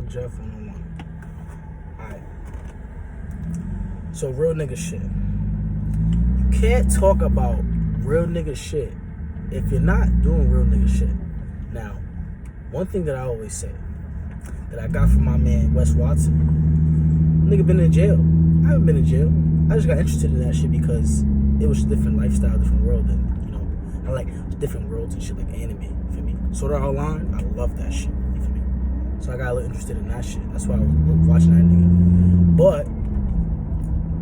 Jeff 101. Alright. So, real nigga shit. You can't talk about real nigga shit if you're not doing real nigga shit. Now, one thing that I always say that I got from my man Wes Watson, nigga been in jail. I haven't been in jail. I just got interested in that shit because it was a different lifestyle, different world, and I like different worlds and shit like anime. You feel me? Sword Art Online, I love that shit. You feel me? So I got a little interested in that shit. That's why I was watching that nigga. But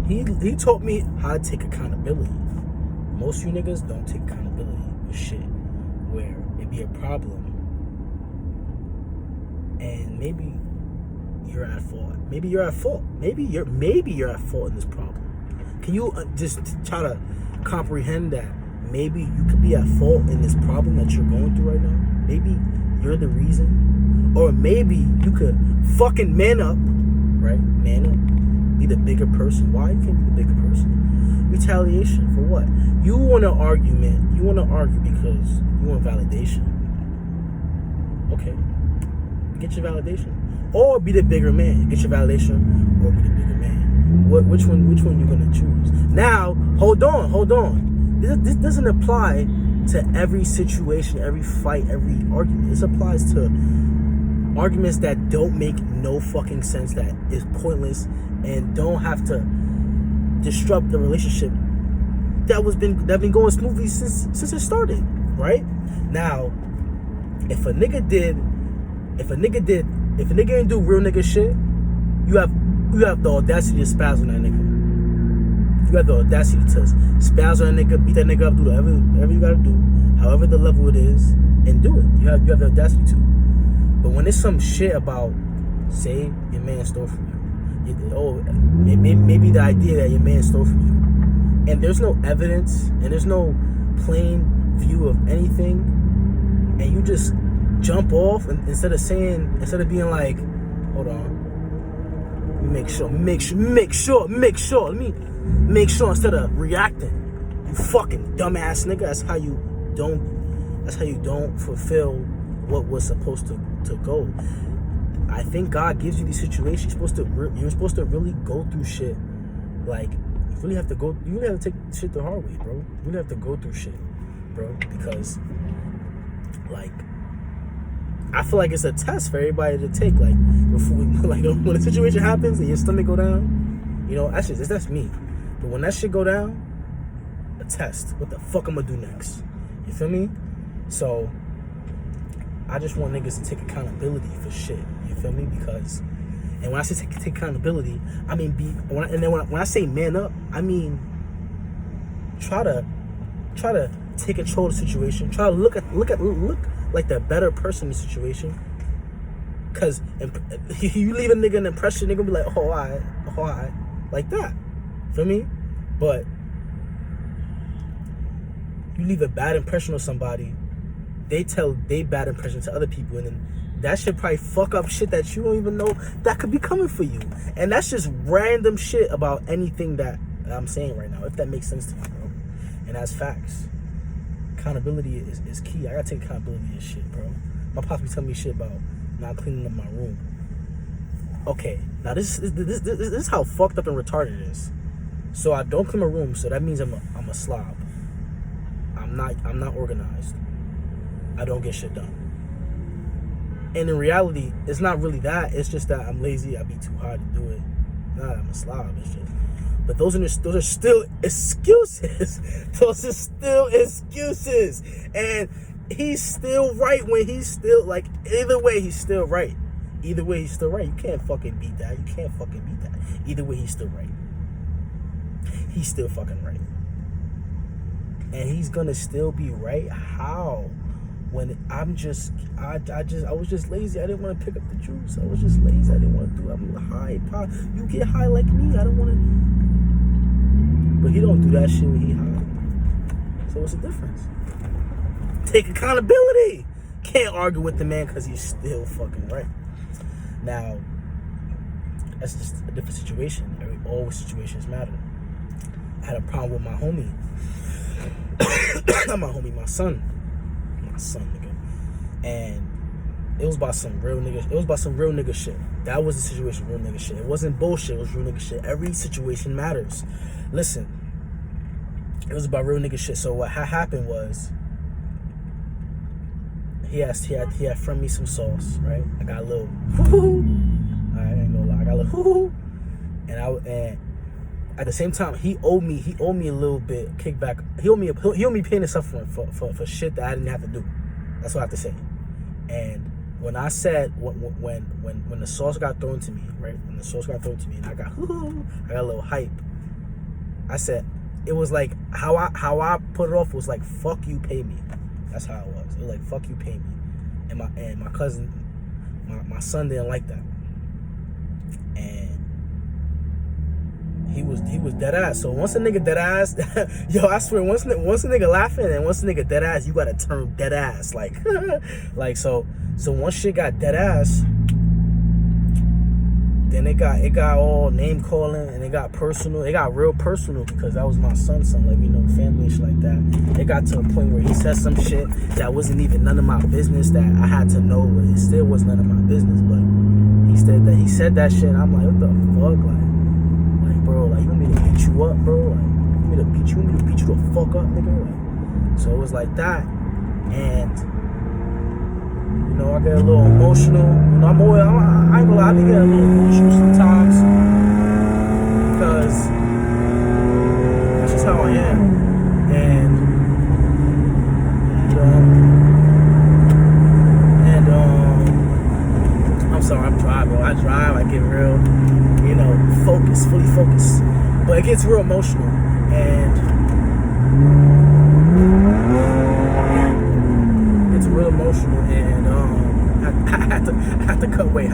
he taught me how to take accountability. Most of you niggas don't take accountability with shit where it be a problem and maybe you're at fault. Maybe you're at fault. Maybe you're at fault in this problem. Can you just try to comprehend that maybe you could be at fault in this problem that you're going through right now? Maybe you're the reason. Or maybe you could fucking man up, right? Man up. Be the bigger person. Why you can't be the bigger person? Retaliation for what? You want to argue, man. You want to argue because you want validation. Okay. Get your validation. Or be the bigger man. Get your validation or be the bigger man. Which one you gonna choose? Now, hold on. This doesn't apply to every situation, every fight, every argument. This applies to arguments that don't make no fucking sense, that is pointless, and don't have to disrupt the relationship that been going smoothly since it started, right? Now, if a nigga didn't do real nigga shit, you have the audacity to spaz on that nigga. You have the audacity to spaz on that nigga, beat that nigga up, do whatever you gotta do, however the level it is, and do it. You have the audacity to. But when it's some shit about, say, your man stole from you, maybe the idea that your man stole from you, and there's no evidence, and there's no plain view of anything, and you just jump off, and instead of being like, hold on, make sure. Let me make sure instead of reacting. You fucking dumbass nigga. That's how you don't fulfill what was supposed to go. I think God gives you these situations. You're supposed to really go through shit. Like, you really have to take shit the hard way, bro. You really have to go through shit, bro, because like, I feel like it's a test for everybody to take. Like, when a situation happens and your stomach go down, that's me. But when that shit go down, a test. What the fuck I'm gonna do next? You feel me? So I just want niggas to take accountability for shit. You feel me? Because, and when I say take accountability, I mean when I say man up, I mean try to take control of the situation. Try to look like the better person in the situation. Cause you leave a nigga an impression, nigga be like, oh, alright, like that. Feel me? But you leave a bad impression on somebody, they tell they bad impression to other people, and then that shit probably fuck up shit that you don't even know that could be coming for you. And that's just random shit about anything that I'm saying right now, if that makes sense to you, bro. And that's facts. Accountability is key. I gotta take accountability of shit, bro. My pops be telling me shit about not cleaning up my room. Okay, now this is how fucked up and retarded it is. So I don't clean my room, so that means I'm a slob. I'm not organized. I don't get shit done. And in reality, it's not really that. It's just that I'm lazy. I be too hard to do it. Not that I'm a slob. It's just. But those are still excuses. Those are still excuses. And he's still right when he's still, like, either way, he's still right. Either way, he's still right. You can't fucking beat that. Either way, he's still right. He's still fucking right. And he's gonna still be right. How? When I was just lazy. I didn't want to pick up the juice. I was just lazy. I didn't want to do it. I'm high. You get high like me. I don't want to. But he don't do that shit when he high. So what's the difference? Take accountability. Can't argue with the man because he's still fucking right. Now, that's just a different situation. All situations matter. I had a problem with my homie. Not my homie, my son. My son, nigga. And It was about some real nigga. It was about some real nigga shit. That was the situation, real nigga shit. It wasn't bullshit. It was real nigga shit. Every situation matters. Listen, it was about real nigga shit. So what happened was, he had friend me some sauce, right? I got a little hoo-hoo. I ain't gonna lie, I got a little hoo-hoo. And at the same time, he owed me a little bit kickback. He owed me pain and suffering for shit that I didn't have to do. That's what I have to say. And when I said, when the sauce got thrown to me, right? When the sauce got thrown to me and I got a little hype, I said, it was like, how I put it off was like, fuck you, pay me. That's how it was. It was like, fuck you, pay me. And my cousin, my son didn't like that. And he was dead ass. So once a nigga dead ass, yo, I swear, once a nigga laughing and once a nigga dead ass, you gotta turn dead ass. Like, so once shit got dead ass, then it got all name calling and it got personal. It got real personal because that was my son's son, like, you know, family and shit like that. It got to a point where he said some shit that wasn't even none of my business that I had to know, but it still was none of my business. But he said that shit. And I'm like, what the fuck, like, bro, like, you want me to beat you up, bro? Like, you want me to beat you the fuck up, nigga? Like, so it was like that, and you know, I get a little emotional. You know, I ain't gonna lie, I be getting a little emotional sometimes because that's just how I am. And I'm sorry, I'm driving. I drive, I get real, you know, fully focused. But it gets real emotional, and it's real emotional, and I had to cut through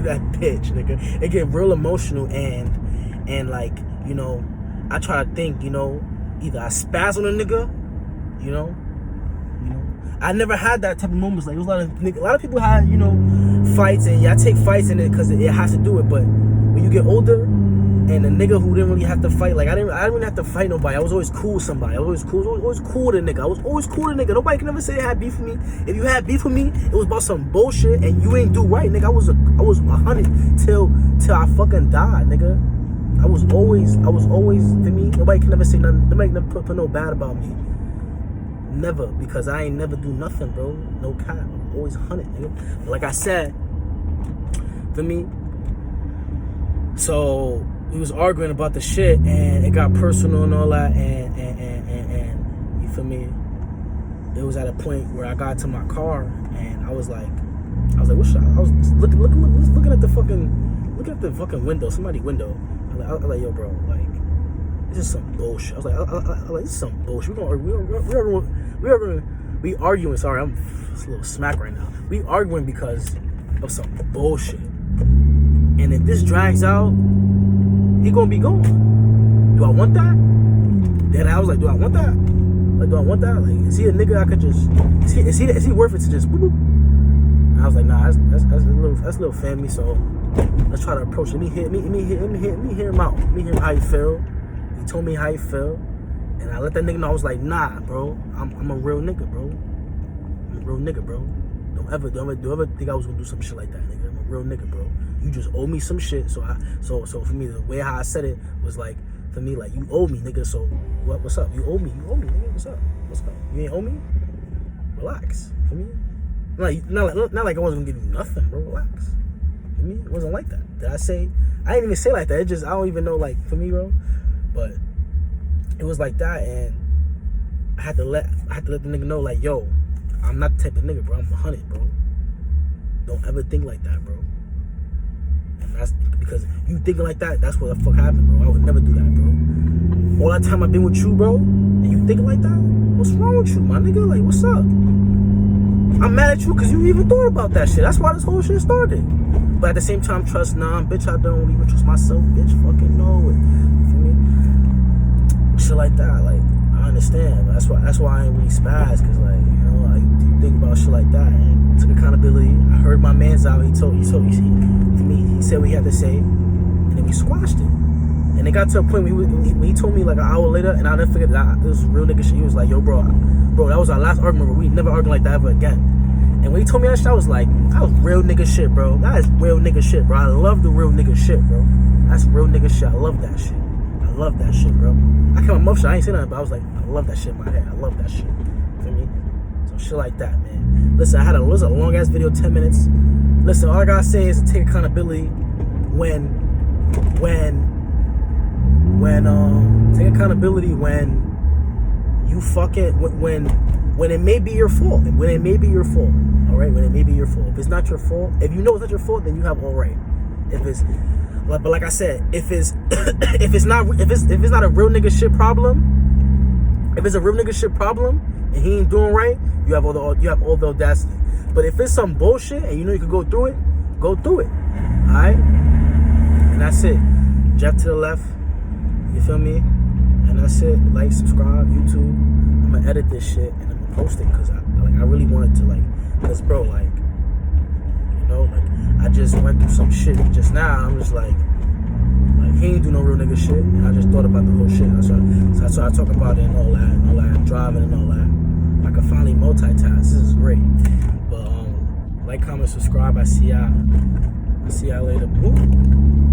that bitch, nigga. It get real emotional, and like, you know, I try to think, you know, either I spaz on a nigga, you know. I never had that type of moments. Like, it was a lot of people had, you know, fights, and I take fights in it because it has to do it. But when you get older, and a nigga who didn't really have to fight, like, I didn't really have to fight nobody. I was always cool with somebody. I was always cool with a nigga. I was always cool with a nigga. Nobody can ever say they had beef with me. If you had beef with me, it was about some bullshit, and you ain't do right, nigga. I was 100 till I fucking died, nigga. I was always to me. Nobody can never say nothing. Nobody can never put no bad about me. Never, because I ain't never do nothing, bro. No cap. I'm always 100, nigga. But like I said, for me, so we was arguing about the shit, and it got personal and all that, and you feel me? It was at a point where I got to my car, and I was like, what should I was looking at the fucking window, somebody's window. I was like, yo, bro, like, this is some bullshit. I was like, this is some bullshit. We arguing. Sorry, I'm a little smack right now. We arguing because of some bullshit. And if this drags out, he gonna be gone. Do I want that? Then I was like, do I want that? Like, do I want that? Like, is he a nigga I could just? Is he worth it to just? Boop, boop? And I was like, nah, that's a little family. So let's try to approach it. Let me hear him out. Let me hear how he feel. He told me how he feel, and I let that nigga know. I was like, nah, bro, I'm a real nigga, bro. I'm a real nigga, bro. Don't ever think I was gonna do some shit like that, nigga. I'm a real nigga, bro. You just owe me some shit. So for me, the way how I said it was like, for me, like, you owe me, nigga. So what's up? You owe me, nigga. What's up? You ain't owe me? Relax. For me, not like I wasn't gonna give you nothing, bro. Relax. For me, it wasn't like that. Did I say? I didn't even say like that. It just, I don't even know, like, for me, bro. But it was like that, and I had to let the nigga know, like, yo, I'm not the type of nigga, bro. I'm 100, bro. Don't ever think like that, bro. And that's because you thinking like that, that's what the fuck happened, bro. I would never do that, bro. All that time I've been with you, bro, and you thinking like that? What's wrong with you, my nigga? Like, what's up? I'm mad at you because you even thought about that shit. That's why this whole shit started. But at the same time, trust none. Bitch, I don't even trust myself. Bitch, fucking know it. You feel me? Shit like that, like, I understand. But that's why I ain't really spaz, because, like, you know, like, you think about shit like that. And took accountability. I heard my man's out. He said what he had to say, and then we squashed it. And it got to a point when he told me like an hour later, and I'll never forget that. This was real nigga shit. He was like, yo, bro, bro, that was our last argument, bro. We never argued like that ever again. And when he told me that shit, I was like, that was real nigga shit, bro. That is real nigga shit, bro. I love the real nigga shit, bro. That's real nigga shit. I love that shit. I love that shit, bro. I came on my shit. I ain't saying nothing, but I was like, I love that shit in my head. I love that shit. You feel me? So shit like that, man. Listen, it was a long ass video, 10 minutes. Listen, all I gotta say is to take accountability when take accountability when you fucking when it may be your fault. When it may be your fault. Alright? When it may be your fault. If it's not your fault, if you know it's not your fault, then you have all right. But like I said, if it's not a real nigga shit problem, if it's a real nigga shit problem and he ain't doing right, you have all the audacity. But if it's some bullshit and you know you can go through it, go through it. Alright? And that's it. Jeff to the left. You feel me? And that's it. Like, subscribe, YouTube. I'm gonna edit this shit and I'm gonna post it because I really wanted to, like, cause bro, like, you know, like, I just went through some shit just now. I'm just like he ain't do no real nigga shit, and I just thought about the whole shit. That's why I talk about it and all that, driving and all that. I can finally multitask. This is great. But like, comment, subscribe. I see y'all later. Woo.